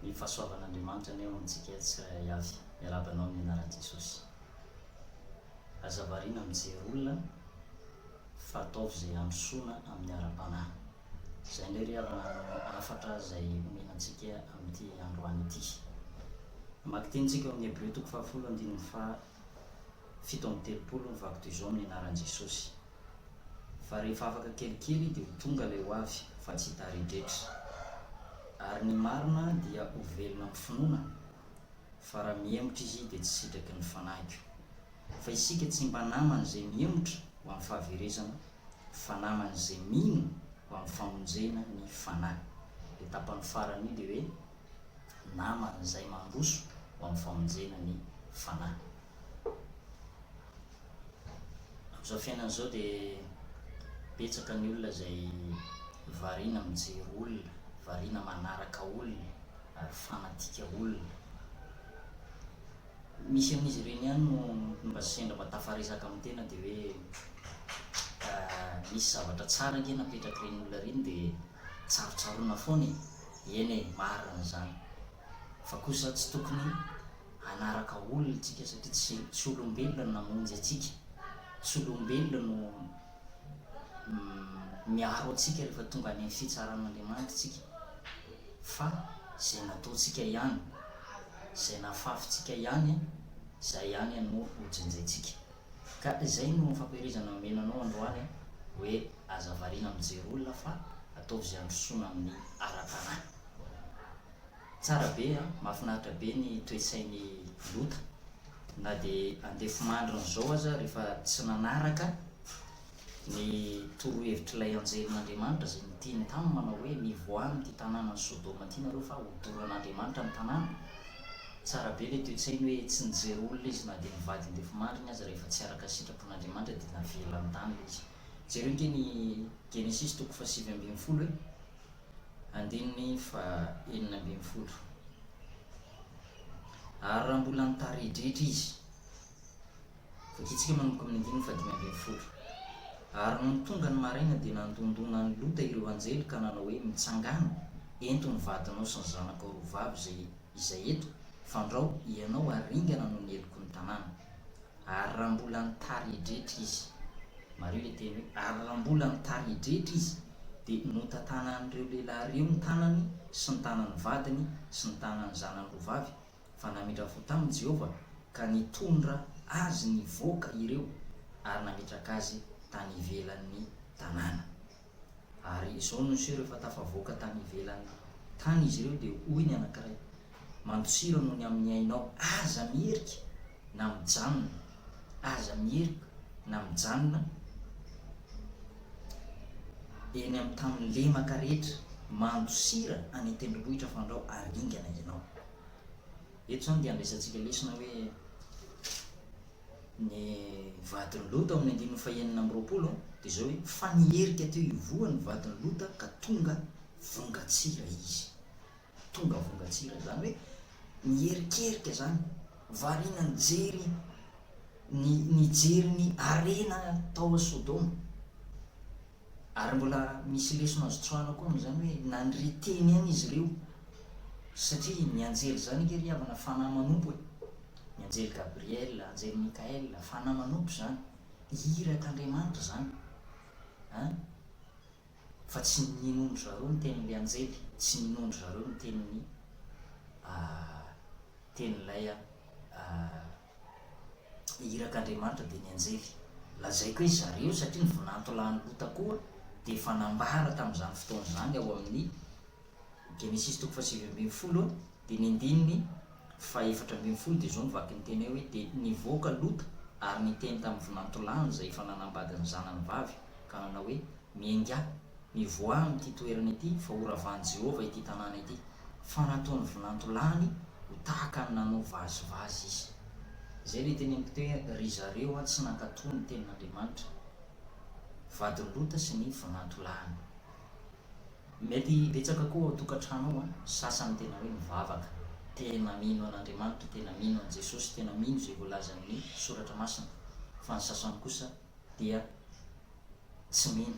ny fahasoavan'Andriamanitra ny eo amintsika tsirairay avy miarabanao amin'ny anaran'i Jesosy. Azavarina mijery olona fa ataovy izay androsoana amin'ny ara-panahy. Izay indray ry havana afatra izay omenantsika amin'ity androany ity. Mamaky tenitsika eo amin'ny Hébreux 10:7-7 mivaky toy izao amin'ny anaran'i Jesosy. Fa rehefa afaka kelikely dia ho tonga ilay ho avy fa tsy hitaridretra. Ary ny marina dia ho velona amin'ny finoana, fa raha miemotra izy dia tsy sitraky ny fanahiky. Fa isika tsy mba namana izay miemotra ho amin'ny fahaverezana, fa namana izay mino ho amin'ny famonjena ny fanahy. Dia tapany farany dia hoe namana izay mandroso ho amin'ny famonjena ny fanahy. Amin'izao fiainana izao dia betsaka ny olona izay variana mijery olona, variana manaraka olona, ary fanatika olona. Misy amin'izy ireny ihany no mba sendra mba tafaresaka amin'ny tena dia hoe misy zavatra tsara ange napetraka ireny olona ireny dia tsarotsaroana foana e. Eny e, marina izany. Fa kosa tsy tokony hanaraka olona tsika satria tsy olombelona no namonjy atsika, tsy olombelona no miaro atsika rehefa tonga any amin'ny fitsaran'Andriamanitra tsika, fa izay nataontsika ihany, izay nahafafintsika ihany, izay ihany no hojenjaintsika. Ka izay no fampirizana omenanao androany hoe azavariana mijery olona fa ataovy izay androsoana amin'ny ara-panahy. Tsara be mahafinaritra be ny toe-tsain'ny Lota, na dia andefy mandrin'izao aza rehefa tsy nanaraka ny torohevitrilay anjelin'Andriamanitra izay nitiany taminy manao hoe mivoa amin'ity tanàna ny Sodoma ity nareo fa hodoran'Andriamanitra ny tanàna. Tsara be ilay toe-tsainy hoe tsy nijery olona izy na dia nivady andefy mandriny aza rehefa tsy araka sitrapon'Andriamanitra dia navela amin'ny tany ilay izy. Jereo ange ny Genesis 7:20 hoe andininy 4:20. Ary raha mbola nitaridritra izy, fakitsika manomboka amin'ny 5:20. Ary no tonga ny maraina dia nandondona ny Lota ireo anjely ka nanao hoe mitsangana ento ny vadinao sy ny zanako roavavy izay eto, fandrao ianao aringana no ny eloko ny tanàna. Ary raha mbola nitaridretra izy, mareo ilay teny hoe ary raha mbola nitaridretra izy dia notantanan'ireo lehilahy ireo ny tanany sy ny tanan'ny vadiny sy ny tanan'ny zanany roavavy, fa nametraka fo tamin'i Jehovah ka nitondra azy nivoaka ireo ary nametraka azy tany ivelan'ny tanàna. Ary izao no seho rehefa tafavoaka tany ivelan'ny tany izy ireo dia hoy ny anankiray, mandosira noho ny amin'ny ainao, aza mierika na mijanona, aza mierika na mijanona eny amin'ny tamin'ny lemaka rehetra, mandosira any an-tendrombohitra fandrao aringana ianao. Eto zany dia andraisantsika lesona hoe ny vadiny Lota amin'ny 9:20 dia izao hoe fa nierika teo ivoha ny vadiny Lota ka tonga vongatsira izy. Tonga vongatsira zany hoe nierikerika zany, variana nijery ny arena tao a Sodoma. Ary mbola misy lesona azo tsoahana koa zany hoe nandreteny any izy ireo, satria ny anjely zany ke ry havana fanahy manompo e. Ny anjely Gabriel, anjely Mikael, fanahy manompo zany, irak'Andriamanitra zany. Fa tsy ninondro zareo ny tenin'ilay anjely, tsy ninondro zareo ny tenin'ilay irak'Andriamanitra dia ny anjely. Lazaiko hoe zareo satria ny vonantolany Lota koa dia efa nambara tamin'izany fotoana izany ao amin'ny Genesis 7:20 dia ny andininy 4:20 dia izao mivaky ny teny hoe dia nivoaka Lota ary niteny tamin'ny vonantolany izay efa nanambady ny zanany vavy ka nanao hoe miainga mivoa amin'ity toerana ity fa ho ravahan'i Jehovah ity tanàna ity, fa nataony vonantolany ho tahaka ny nanao vazivazy izy. Izay ilay teny amiko teo hoe ry zareo tsy nankatoa ny tenin'Andriamanitra, vadiny Lota sy ny vonantolany. Mety betsaka koa ao tokantrano ao sasany tena hoe mivavaka, tena mino an'Andriamanitra, tena mino an' Jesosy, tena mino izay voalaza amin'ny soratra masina, fa ny sasany kosa dia tsy mino,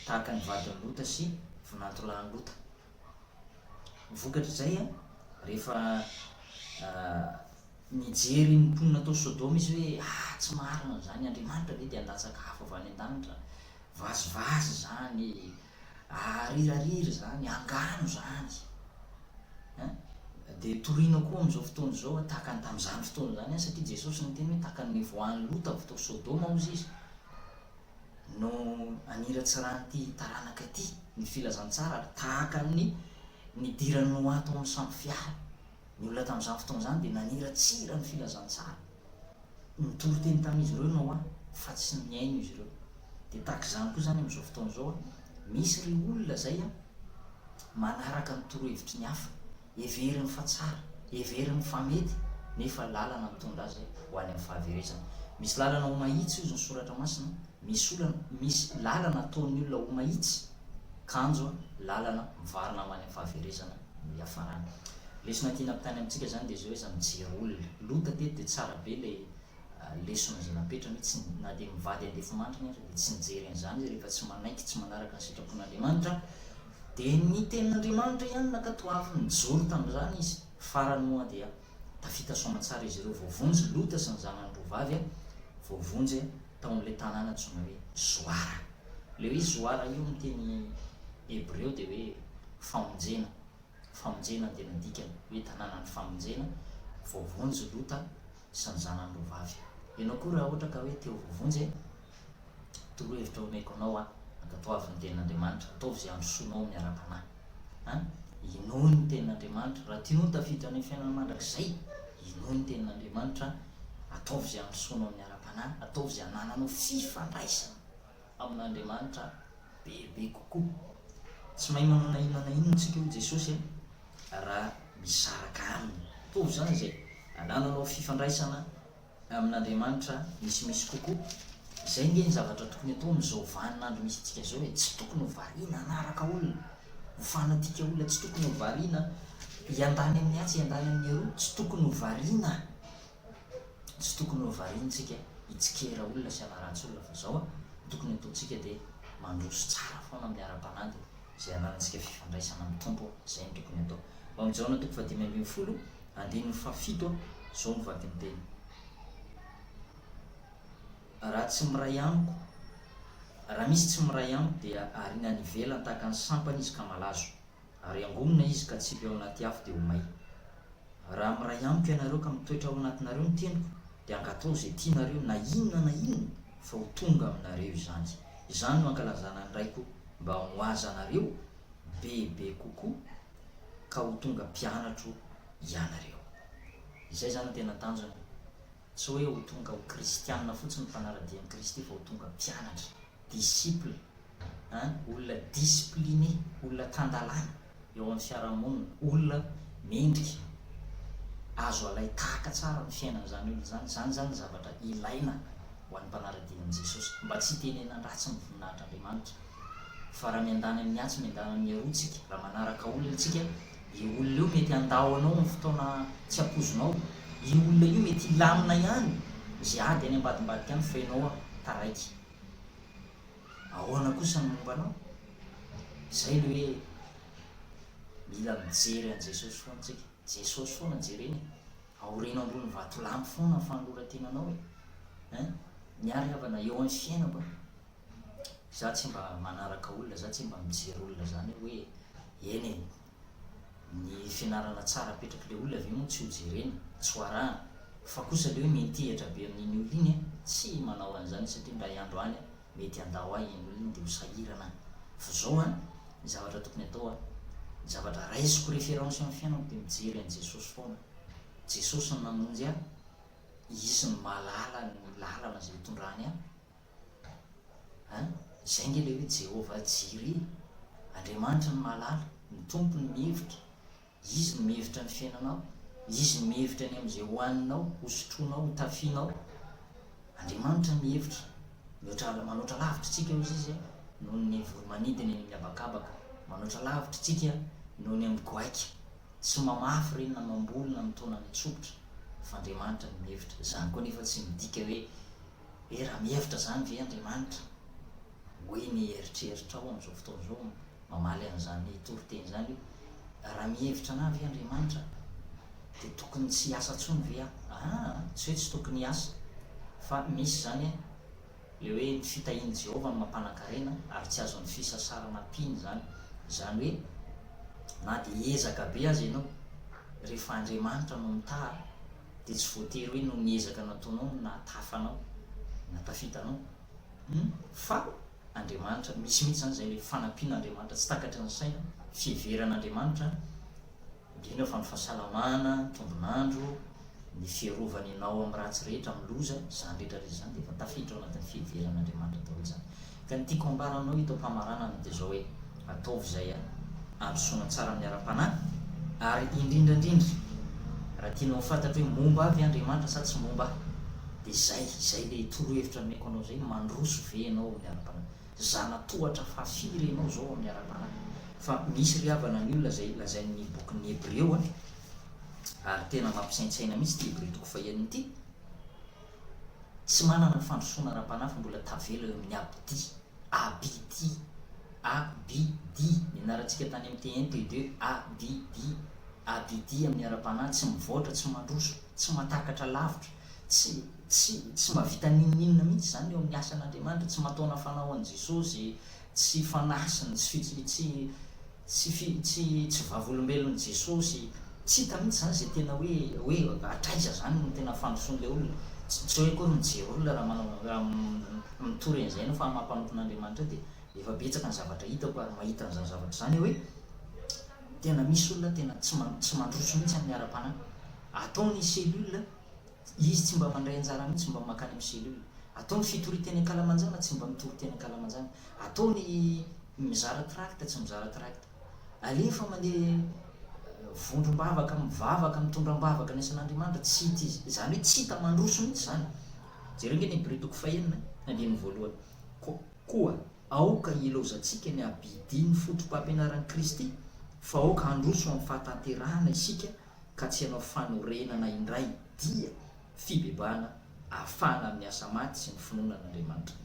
tahaka ny vadiny Lota sy vonantolany Lota. Vokatr' izay rehefa mijery ny mponina tao Sodoma izy hoe tsy marina zany Andriamanitra ve dia andatsakafo avy any an-danitra, vazivazy zany, rirariry zany, angano zany. Dia toriana koa amin'izao fotoana izao tahaka ny tamin'izany fotoana zany satria Jesosy niteny hoe tahaka ny voan'ny Lota avy tao Sodoma ozy izy no aniratsy rahan'ity taranaka ity ny filazantsara tahaka ny nidiran'ny Noa tao amin'ny sambo fiara. Ny olona tamin'izany fotoana zany dia naniratsira ny filazantsara, nitory teny tamin'izy ireo Noa fa tsy miaino izy ireo. Dia tahaka izany koa zany amin'izao fotoana izao misy ry olona zay manaraka ny torohevitry ny hafa, everiny fa tsara, everiny fa mety, nefa lalana mitondra azy ho any amin'ny fahaverezana. Misy lalana ho mahitsy izy ny soratra masina, misy lalana ataon'ny olona ho mahitsy kanjo, lalana mivarina ho any amin'ny fahaverezana no iafarana. Lesona tiana ampitany amintsika zany dia zao hoe za mijery olona. Lota teto dia tsara be le lesona izay napetrany tsy na dia mivady andefomandriny ary dia tsy nijery an'izany izy rehefa tsy manaiky, tsy manaraka ny sitrapon'Andriamanitra. Dia ny tenin'Andriamanitra ihany nakatoavy nijoro tamin'izany izy. Farany moa dia tafita soamantsara izy ireo, voavonjy Lota sy ny zanany roavavy, voavonjy tao amin'ilay tanàna antsoina hoe Zoara. Le hoe Zoara io amin'ny teny Hebreo dia hoe famonjena, famonjena dia nadikany hoe tanànan'ny famonjena. Voavonjy Lota sy ny zanany roavavy. Ianao koa raha ohatra ka hoe teo voavonjy, torohevitra omeko anao ankatoavy ny tenin'Andriamanitra, ataovy izay androsoanao miara-panahy. Inoy ny tenin'Andriamanitra, raha tianao tafiditra any fiainana mandrakizay, inoy ny tenin'Andriamanitra, ataovy izay androsoanao miara-panahy, ataovy izay anananao fifandraisana amin'Andriamanitra bebe kokoa. Tsy mahay manana inona na inona tsika ho Jesosy raha misaraka aminy. Ataovy zany izay anananao fifandraisana amin'Andriamanitra misimisy kokoa. Izay nge ny zavatra tokony atao amin'izao vanin'andro misy tsika zao, tsy tokony ho variana anaraka olona, ho fanatika olona, tsy tokony ho variana iandany amin'ny atsy, iandany amin'ny aroa, tsy tokony ho variana, tsy tokony ho variana tsika hitsikera olona sy hanaratsy olona. Fa zao tokony ataontsika dia mandroso tsara foana miara-panahy, izay ananantsika fifandraisana amin'ny tompo, izay ny tokony atao. Amin'izao toko 5:10 andininy fafito zao mivady ny teny: raha tsy miray amiko, raha misy tsy miray amiko dia arina ny ivelany tahaka ny sampana izy ka malazo, ary angonina izy ka tsy eo anaty afo dia ho may. Raha miray amiko ianareo ka mitoetra ao anatinareo ny teniko, dia angatao izay tianareo na inona fa ho tonga aminareo izany. Izany no ankalazana ny raiko mba ho aza anareo bebe kokoa ka ho tonga mpianatro ianareo. Izay zany tena tanjona, tsy hoe ho tonga ho kristianina fotsiny mpanaradian'i Kristy, fa ho tonga mpianatra, disciple, olona discipliné, olona tandalana eo amin'ny fiarahamonina, olona mendrika, azo alay tahaka tsara ny fiainana zany olona zany. Zany ny zavatra ilaina ho an'ny mpanaradian'i Jesosy, mba tsy tenenan-dratsy ny voninahitr'Andriamanitra. Fa raha miandany amin'ny atsy, miandany amin'ny arotsika, raha manaraka olona tsika, io olona io mety andahoanao amin'ny fotoana tsy ampozonao, io olona io mety ilamina ihany izay ady any ambadimbadika any fa ianao taraiky. Ahoana kosa ny mombanao? Izay le hoe mila mijery an' Jesosy foana tsika. Jesosy foana jereny, aoriana ambony vatolampy foana ny fanoratenanao miary havana eo amin'ny fiainako. Za tsy mba manaraka olona, za tsy mba mijery olona zany hoe eny ny fianarana tsara apetraka le olona avy moa tsy ho jerena, tsy ho arahana. Fa kosa le hoe mentehitra be amin'iny olona iny tsy manao an'izany, satria ndray andro any mety andao ahy iny olona iny dia ho sahirana. Fa zao ny zavatra tokony atao, ny zavatra raisiko référence amin'ny fiainako dia mijery an' Jesosy foana. Jesosy ny namonjy ahy, izy ny mahalala ny lalana izay hitondrany ahy. Izay nge le hoe Jehovah Jireh, Andriamanitra ny mahalala, ny tompo ny mihevitra, izy ny mihevitra ny fiainanao, izy ny mihevitra ny amin'izay hohaninao, hosotroinao, hotafianao. Andriamanitra ny mihevitra, manoatra lavitra tsika hozy izy noho ny voromanidina eny amin'ny habakabaka, manoatra lavitra tsika noho ny amin'ny goaika, tsy mamafy reny na mamboly na mitona ny tsopotra, fa Andriamanitra ny mihevitra. Zany koa nefa tsy midika hoe raha mihevitra zany ve Andriamanitra, hoe ny eritreritra ao amin'izao fotoana izao mamaly an'izany toriteny zany, raha mihevitra anah ve Andriamanitra dia tokony tsy hiasa tsony ve tsy hoe tsy tokony hiasa fa misy zany le hoe ny fitahiany Jehova no mampanankarena ary tsy azon'ny fisasarana piny zany hoe na dia ezaka be azy ianao rehefa Andriamanitra no mitaha dia tsy voatery hoe no niezaka nataonao na tafanao na tafitanao fa Andriamanitra misy mihitsy zany zay le fanampian'Andriamanitra tsy takatra ny saina fiheveran'Andriamanitra indrindra fa ny fahasalamana, tombonandro, ny fiarovany ianao amin'ny ratsy rehetra amin'ny loza zany rehetrarehetra zany dia efa tafiditra ao anatin'ny fiheveran'Andriamanitra daholo zany. Ka ny tiako ambaranao ito mpamarana dia zao hoe ataovy zay androsoana tsara amin'ny ara-panahy ary indrindrandrindra raha tianao fantatra hoe momba avy Andriamanitra sa tsy momba dia zay le torohevitra meko anao zay mandroso ve ianao amin'ny ara-panahy, zanatohatra fafiry ianao zao amin'ny ara-panahy. Fa misy ry havana ny olona zay lazain'ny bokin'ny Hebreo ary tena mampisaintsaina mihitsy ty Hebreo toko fahaeniny ity, tsy manana ny fandrosoana ara-panahy fa mbola tavela eo amin'ny abidi ny anarantsika tany amin'ny T1 T2 abidi amin'ny ara-panahy, tsy mivoatra, tsy mandroso, tsy matakatra lavitra, tsy mavita ninninina mihitsy zany eo amin'ny asan'Andriamanitra, tsy mataona fanahoan'i Jesosy, tsy fanasiny, tsy vavolombelon'i Jesosy, tsy hita mihitsy zany zay tena hoe atraiza zany no tena fandrosoan'ilay olona. Tsy hoe koa mijery olona raha mitory an'izay ianao fa mampanompon'Andriamanitra dia efa betsaka ny zavatra hitako ary mahita an'izany zavatra zany hoe tena misy olona tena tsy mandroso mihitsy amin'ny ara-panahy. Ataony selula izy tsy mba mandray anjara mihitsy mba makany amin'ny selula, ataony fitoriteny ankalamanjana tsy mba mitoriteny ankalamanjana, ataony mizara tracte tsy mizara tracte, alefa mandeha vondrom-bavaka mivavaka mitondram-bavaka ny asan'Andriamanitra tsy hita izy, zany hoe tsy hita mandroso mihitsy zany. Jerena ny Hebreo toko fahaenina andininy voalohany koa aoka ilozantsika ny abidi ny fotom-pampianaran'i Kristy fa aoka handroso amin'ny fahatanterahana isika ka tsy hanao fanorenana indray dia fibebahana ahafahana amin'ny asa maty sy ny finoanan'Andriamanitra.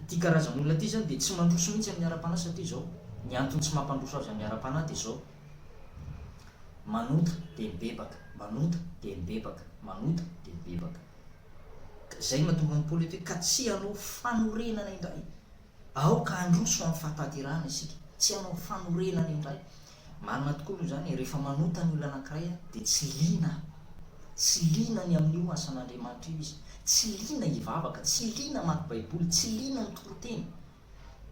Ty karazan'olona ty zany dia tsy mandroso mihitsy amin'ny ara-panahy satria zao ny antony tsy mampandroso azy amin'ny ara-panahy dia zao manota dia mibebaka, manota dia mibebaka, manota dia mibebaka. Zay mahatonga ny Paoly hoe ka tsy hanao fanorenana indray, aoka handroso amin'ny fahatanterahana isika, tsy hanao fanorenana indray. Marina tokoa moa zany rehefa manota ny olona anankiray dia tsy liana ny amin'io asan'Andriamanitra io izy, tsy liana hivavaka, tsy liana mamaky baiboly, tsy liana mitoroteny,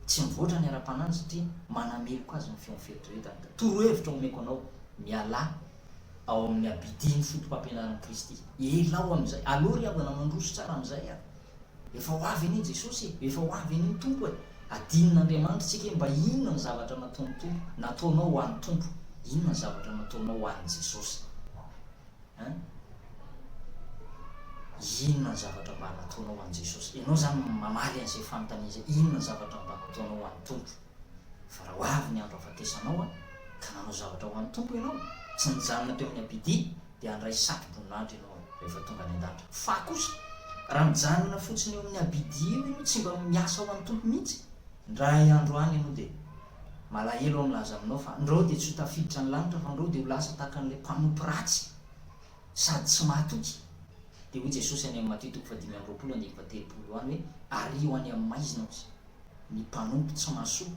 tsy mivoatra ny ara-panahy satria manameloko azy ny feon'ny fieritreretany. Torohevitra omeko anao miala ao amin'ny abidi ny fotom-pampianaran'i Kristy, elao amin'izay, aloha ry havana mandroso tsara amin'izay efa ho avy anie Jesosy, efa ho avy anie ny Tompo adinon'Andriamanitra tsika mba inona ny zavatra nataon'ny Tompo, nataonao ho an'ny Tompo, inona ny zavatra nataonao ho an'ny Jesosy, inona ny zavatra mba nataonao ho an'i Jesosy. Ianao zany mamaly an'izay fanontaniana zay, inona ny zavatra mba nataonao ho an'ny Tompo. Fa raha ho avy ny andro ahafatesanao ka nanao zavatra ho an'ny Tompo ianao, tsy nijanona teo amin'ny abidi dia handray satroboninandro ianao rehefa tonga any an-danitra. Fa kosa raha mijanona fotsiny eo amin'ny abidi io ianao tsy mba miasa ho an'ny Tompo mihitsy, ndray andro any ianao dia malahelo milaza aminao fa ndreo dia tsy ho tafiditra ny lanitra fa ndreo dia ho lasa tahaka an'ilay mpanompo ratsy sady tsy mahatoky. Dia hoy Jesosy any amin'ny Mateo 5:20 hoe ario any amin'ny maizina ny mpanompo tsy mahasoa,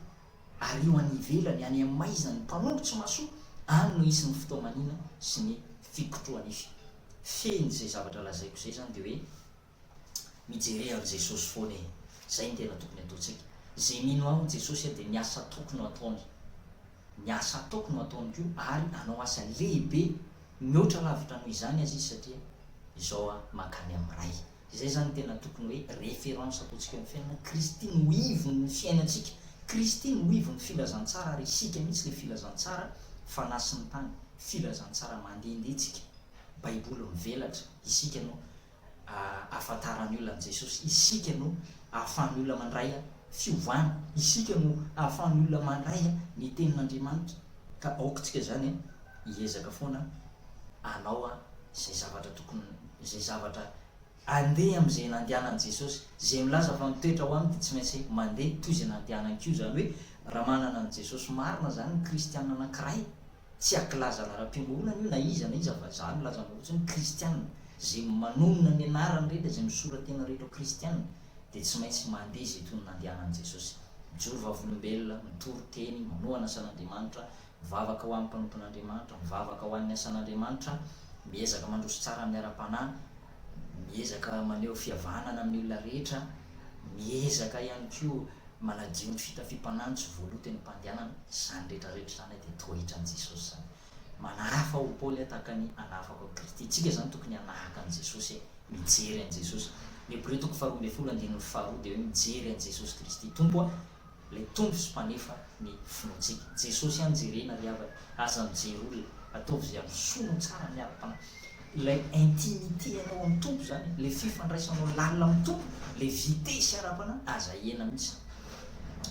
ario any ivelany any amin'ny maizina ny mpanompo tsy mahasoa, any no isy ny fotoamanina sy ny fikotroanify. Feny zay zavatra lazaiko zay zany dia hoe mijery amin'ny Jesosy foana zay ny tena tokony ataontsika. Zay mino aho Jesosy dia niasa ataoko no ataony, niasa ataoko no ataony koa ary hanao asa lehibe mihoatra lavitra noho izany azy izy satria izao mankany amin'ny ray. Izay zany tena tokony hoe référence ataontsika amin'ny fiainana. Kristy no ivony ny fiainantsika, Kristy no ivony filazantsara ary isika mihitsy le filazantsara fanasin'ny tany, filazantsara mandehandehitsika. Baiboly mivelatra, isika no ahafantarany olona an' Jesosy, isika no ahafahan'ny olona mandray fiovana, isika no ahafahan'ny olona mandray ny tenin'Andriamanitra. Ka aokitsika zany hiezaka foana anao zay zavatra tokony, zay zavatra andeha amin'izay nandehanan'i Jesosy. Zay milaza fa mitoetra ho aminy dia tsy maintsy mandeha toy izay nandehanany koa, zany hoe raha manana an'i Jesosy marina zany ny kristianina anankiray tsy akilaza lara-piangonana io na iza fa za milaza ohatsy ny kristianina zay manonona ny anarany rehetra zay misoratena rehetra kristianina dia tsy maintsy mandeha zay tony nandehanan'i Jesosy, mijoro vavolombelona, mitory teny, manohana asan'Andriamanitra, mivavaka ho amin'ny mpanompon'Andriamanitra, mivavaka ho an'ny asan'Andriamanitra, miezaka mandroso tsara amin'ny ara-panahy, miezaka maneho fihavanana amin'ny olona rehetra, miezaka ihany koa manadio ny fitafiam-panahy tsy voaloteny mpandehanana. Zany rehetrarehetra zany dia toetran'i Jesosy zany. Manahafa ho Paoly tahaka ny anafako Kristy. Tsika zany tokony hanahaka an'i Jesosy, mijery an'i Jesosy. Ny Hébreux 12:12 dia hoe mijery an'i Jesosy Kristy tompo, ilay tompo sy mpanefa ny finoantsika. Jesosy ihany jerena ry havana, aza mijery olona, ataovy izay misono tsara ny ara-panahy. Ilay intimité anao amin'ny tompo zany, ilay fifandraisanao lalina amin'ny tompo, ilay vitesy ara-panahy, aza ena mihitsy.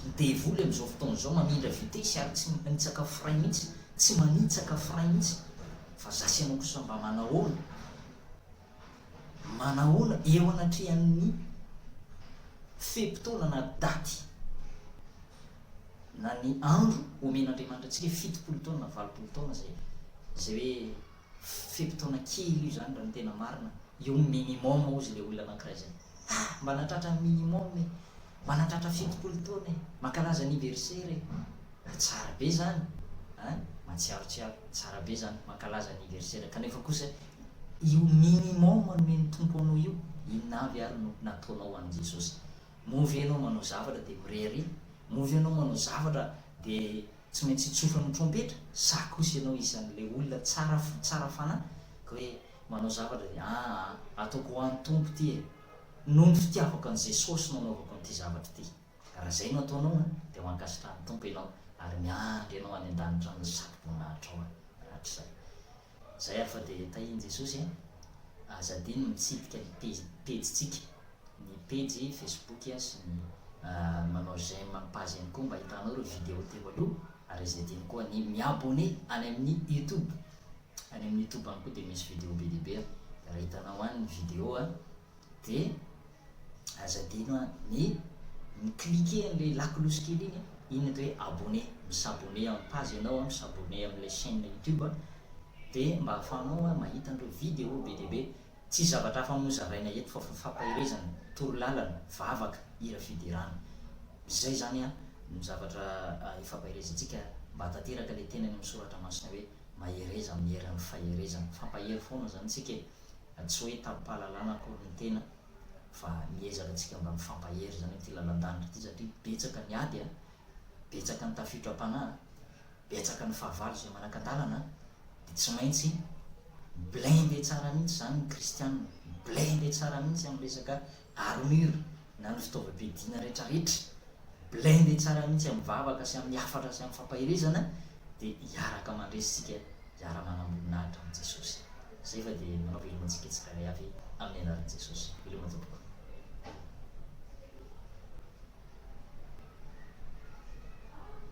Ny devoly amin'izao fotoana izao mamindra vitesy ary tsy manitsaka frein mihitsy, tsy manitsaka frein mihitsy. Fa zasy ianao kosa mba manahoana eo anatrehan'ny fe-potoana na daty na ny andro omen'Andriamanitra antsika 70 taona na 80 taona zay hoe fe-potoana kely io zany raha ny tena marina. Io minimum ozy le olona anankiray zay, mba natratra minimum mba natratra 70 taona mankalaza anniversaire tsara be zany, matsiarotsiaro, tsara be zany mankalaza anniversaire. Kanefa kosa io minimum nomeny tompo anao io, inona avy ary no nataonao an'i Jesosy. Movy ianao manao zavatra dia mirery, movy ianao manao zavatra dia tsy maintsy tsofan'ny trompetra, sa kosa ianao isan'ilay olona tsara fanahy ka hoe manao zavatra dia ataoko ho an'ny tompo ty noho ny fitiavako an'i Jesosy no anaovako an'ity zavatra ty. Raha zay no ataonao dia mankasitrahan'ny tompo ianao ary miandry ianao any an-danitra ny sato-boninahitra ao hatrizay. Zay ary fa dia tahian'i Jesosy azadiny mitsidika ny pejitsika, ny pejy Facebook sy ny manao j'aime amin'ny page ihany koa mba hitanao ireo vidéo teo aloha. Ary azadiny koa ny miabonné any amin'ny YouTube, any amin'ny YouTube any koa dia misy vidéo be dia be. Raha hitanao any ny vidéo dia azadino ny cliquer an'ilay lakolosy kely iny atao hoe abonné, misabonné amin'ny page ianao, misabonné amin'ilay chaîne YouTube dia mba ahafahanao mahita an'ireo vidéo be dia be. Tsy zavatra hafa mozaraina eto fa fampahirezana, torolalana, vavaka, hira fidirana. Zay zany ny zavatra ifampahirezantsika mba tanteraka ilay tenany amin'ny soratra masina hoe mahereza amin'ny heran'ny faherezana. Fampahery foana zany tsika, tsy hoe tapahalalana akory ny tena fa miezaka antsika mba mifampahery zany ity lalan-danitra ity satria betsaka ny ady, betsaka ny tafidram-panahy, betsaka ny fahavalo izay manan-kadalana dia tsy maintsy blindé tsara mihitsy zany ny kristianina, blindé tsara mihitsy amin'ny resaka armure na ny fitaovam-piadiana rehetrarehetra, blindé tsara mihitsy amin'ny vavaka sy amin'ny hafatra sy amin'ny fampahirezana dia hiaraka mandresitsika, hiara manam-boninahitra amin'i Jesosy. Zay fa dia manao velomantsika tsirairay avy amin'ny anaran'i Jesosy. Veloma tompoko.